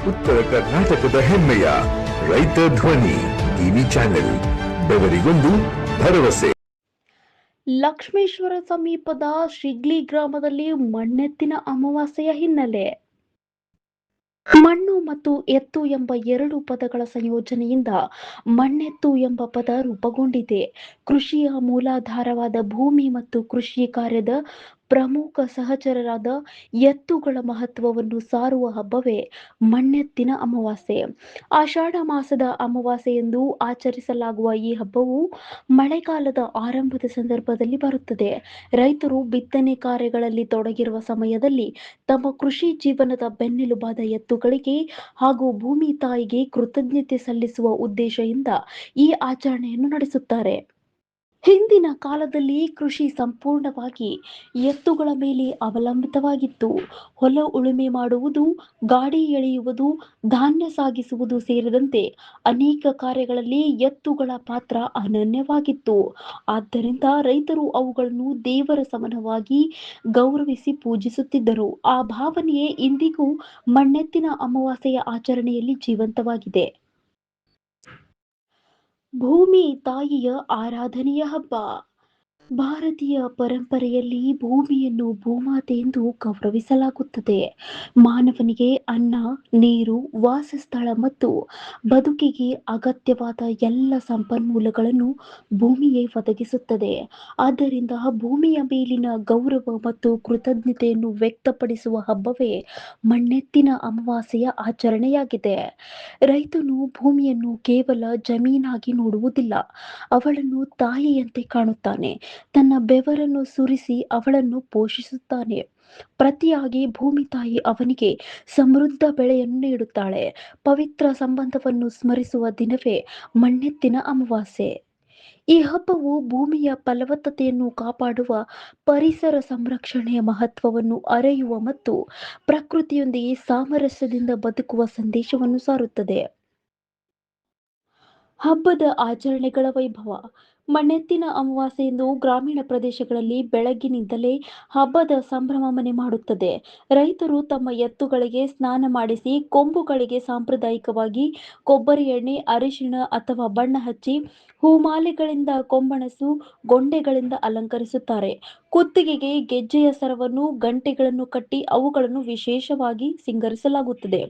ಉತ್ತರ ಕರ್ನಾಟಕದ ಹೆಮ್ಮೆಯ ರೈತ ಧ್ವನಿ ಟಿವಿ ಚಾನೆಲ್, ಬೆವರಿಗೊಂದು ಭರವಸೆ. ಲಕ್ಷ್ಮೇಶ್ವರ ಸಮೀಪದ ಶಿಗ್ಲಿ ಗ್ರಾಮದಲ್ಲಿ ಮಣ್ಣೆತ್ತಿನ ಅಮಾವಾಸ್ಯೆಯ ಹಿನ್ನೆಲೆ. ಮಣ್ಣು ಮತ್ತು ಎತ್ತು ಎಂಬ ಎರಡು ಪದಗಳ ಸಂಯೋಜನೆಯಿಂದ ಮಣ್ಣೆತ್ತು ಎಂಬ ಪದ ರೂಪುಗೊಂಡಿದೆ. ಕೃಷಿಯ ಮೂಲಾಧಾರವಾದ ಭೂಮಿ ಮತ್ತು ಕೃಷಿ ಕಾರ್ಯದ ಪ್ರಮುಖ ಸಹಚರರಾದ ಎತ್ತುಗಳ ಮಹತ್ವವನ್ನು ಸಾರುವ ಹಬ್ಬವೇ ಮಣ್ಣೆತ್ತಿನ ಅಮಾವಾಸ್ಯೆ. ಆಷಾಢ ಮಾಸದ ಅಮಾವಾಸ್ಯೆ ಎಂದು ಆಚರಿಸಲಾಗುವ ಈ ಹಬ್ಬವು ಮಳೆಗಾಲದ ಆರಂಭದ ಸಂದರ್ಭದಲ್ಲಿ ಬರುತ್ತದೆ. ರೈತರು ಬಿತ್ತನೆ ಕಾರ್ಯಗಳಲ್ಲಿ ತೊಡಗಿರುವ ಸಮಯದಲ್ಲಿ ತಮ್ಮ ಕೃಷಿ ಜೀವನದ ಬೆನ್ನೆಲುಬಾದ ಎತ್ತುಗಳಿಗೆ ಹಾಗೂ ಭೂಮಿ ತಾಯಿಗೆ ಕೃತಜ್ಞತೆ ಸಲ್ಲಿಸುವ ಉದ್ದೇಶದಿಂದ ಈ ಆಚರಣೆಯನ್ನು ನಡೆಸುತ್ತಾರೆ. ಹಿಂದಿನ ಕಾಲದಲ್ಲಿ ಕೃಷಿ ಸಂಪೂರ್ಣವಾಗಿ ಎತ್ತುಗಳ ಮೇಲೆ ಅವಲಂಬಿತವಾಗಿತ್ತು. ಹೊಲ ಉಳುಮೆ ಮಾಡುವುದು, ಗಾಡಿ ಎಳೆಯುವುದು, ಧಾನ್ಯ ಸಾಗಿಸುವುದು ಸೇರಿದಂತೆ ಅನೇಕ ಕಾರ್ಯಗಳಲ್ಲಿ ಎತ್ತುಗಳ ಪಾತ್ರ ಅನನ್ಯವಾಗಿತ್ತು. ಆದ್ದರಿಂದ ರೈತರು ಅವುಗಳನ್ನು ದೇವರ ಸಮಾನವಾಗಿ ಗೌರವಿಸಿ ಪೂಜಿಸುತ್ತಿದ್ದರು. ಆ ಭಾವನೆಯೇ ಇಂದಿಗೂ ಮಣ್ಣೆತ್ತಿನ ಅಮಾವಾಸ್ಯೆಯ ಆಚರಣೆಯಲ್ಲಿ ಜೀವಂತವಾಗಿದೆ. ಭೂಮಿ ತಾಯಿಯ ಆರಾಧನೆಯ ಹಬ್ಬ. ಭಾರತೀಯ ಪರಂಪರೆಯಲ್ಲಿ ಭೂಮಿಯನ್ನು ಭೂಮಾತೆ ಎಂದು ಗೌರವಿಸಲಾಗುತ್ತದೆ. ಮಾನವನಿಗೆ ಅನ್ನ, ನೀರು, ವಾಸಸ್ಥಳ ಮತ್ತು ಬದುಕಿಗೆ ಅಗತ್ಯವಾದ ಎಲ್ಲ ಸಂಪನ್ಮೂಲಗಳನ್ನು ಭೂಮಿಯೇ ಒದಗಿಸುತ್ತದೆ. ಆದ್ದರಿಂದ ಭೂಮಿಯ ಮೇಲಿನ ಗೌರವ ಮತ್ತು ಕೃತಜ್ಞತೆಯನ್ನು ವ್ಯಕ್ತಪಡಿಸುವ ಹಬ್ಬವೇ ಮಣ್ಣೆತ್ತಿನ ಅಮಾವಾಸ್ಯೆಯ ಆಚರಣೆಯಾಗಿದೆ. ರೈತನು ಭೂಮಿಯನ್ನು ಕೇವಲ ಜಮೀನಾಗಿ ನೋಡುವುದಿಲ್ಲ, ಅವಳನ್ನು ತಾಯಿಯಂತೆ ಕಾಣುತ್ತಾನೆ. ತನ್ನ ಬೆವರನ್ನು ಸುರಿಸಿ ಅವಳನ್ನು ಪೋಷಿಸುತ್ತಾನೆ. ಪ್ರತಿಯಾಗಿ ಭೂಮಿ ತಾಯಿ ಅವನಿಗೆ ಸಮೃದ್ಧ ಬೆಳೆಯನ್ನು ನೀಡುತ್ತಾಳೆ. ಪವಿತ್ರ ಸಂಬಂಧವನ್ನು ಸ್ಮರಿಸುವ ದಿನವೇ ಮಣ್ಣೆತ್ತಿನ ಅಮಾವಾಸ್ಯೆ. ಈ ಹಬ್ಬವು ಭೂಮಿಯ ಫಲವತ್ತತೆಯನ್ನು ಕಾಪಾಡುವ, ಪರಿಸರ ಸಂರಕ್ಷಣೆಯ ಮಹತ್ವವನ್ನು ಅರಿಯುವ ಮತ್ತು ಪ್ರಕೃತಿಯೊಂದಿಗೆ ಸಾಮರಸ್ಯದಿಂದ ಬದುಕುವ ಸಂದೇಶವನ್ನು ಸಾರುತ್ತದೆ. ಹಬ್ಬದ ಆಚರಣೆಗಳ ವೈಭವ. ಮಣ್ಣೆತ್ತಿನ ಅಮಾವಾಸ್ಯೆಯಂದು ಗ್ರಾಮೀಣ ಪ್ರದೇಶಗಳಲ್ಲಿ ಬೆಳಗ್ಗಿನಿಂದಲೇ ಹಬ್ಬದ ಸಂಭ್ರಮ ಮನೆ ಮಾಡುತ್ತದೆ. ರೈತರು ತಮ್ಮ ಎತ್ತುಗಳಿಗೆ ಸ್ನಾನ ಮಾಡಿಸಿ ಕೊಂಬುಗಳಿಗೆ ಸಾಂಪ್ರದಾಯಿಕವಾಗಿ ಕೊಬ್ಬರಿ ಎಣ್ಣೆ, ಅರಿಶಿಣ ಅಥವಾ ಬಣ್ಣ ಹಚ್ಚಿ ಹೂಮಾಲೆಗಳಿಂದ, ಕೊಂಬಣಸು, ಗೊಂಡೆಗಳಿಂದ ಅಲಂಕರಿಸುತ್ತಾರೆ. ಕುತ್ತಿಗೆಗೆ ಗೆಜ್ಜೆಯ ಸರವನ್ನು, ಗಂಟೆಗಳನ್ನು ಕಟ್ಟಿ ಅವುಗಳನ್ನು ವಿಶೇಷವಾಗಿ ಸಿಂಗರಿಸಲಾಗುತ್ತದೆ.